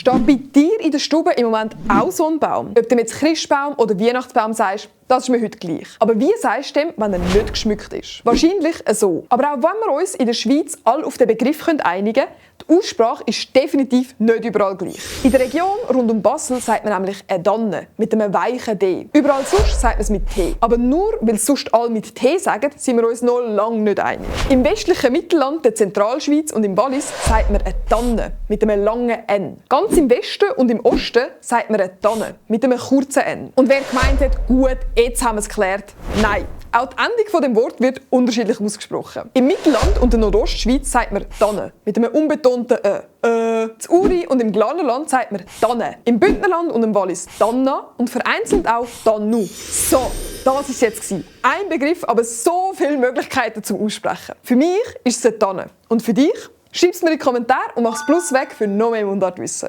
Steht bei dir in der Stube im Moment auch so ein Baum? Ob du jetzt Christbaum oder Weihnachtsbaum sagst, das ist mir heute gleich. Aber wie sagst du dem, wenn er nicht geschmückt ist? Wahrscheinlich so. Aber auch wenn wir uns in der Schweiz alle auf den Begriff einigen können, die Aussprache ist definitiv nicht überall gleich. In der Region rund um Basel sagt man nämlich eine Danne mit einem weichen D. Überall sonst sagt man es mit T. Aber nur weil sonst alle mit T sagen, sind wir uns noch lange nicht einig. Im westlichen Mittelland, der Zentralschweiz und im Wallis sagt man eine Tanne mit einem langen N. Ganz im Westen und im Osten sagt man eine Tanne mit einem kurzen N. Und wer gemeint hat, gut, jetzt haben wir es geklärt, nein. Auch die Endung von dem Wort wird unterschiedlich ausgesprochen. Im Mittelland und der Nordostschweiz sagt man Tanne mit einem unbetonten Ä. In Uri und im Glarnerland sagt man Tanne. Im Bündnerland und im Wallis Tanna und vereinzelt auch Tannu. So, das war es jetzt. Ein Begriff, aber so viele Möglichkeiten zum Aussprechen. Für mich ist es eine Tanne. Und für dich? Schreib es mir in die Kommentare und mach das Plus weg für noch mehr Mundartwissen.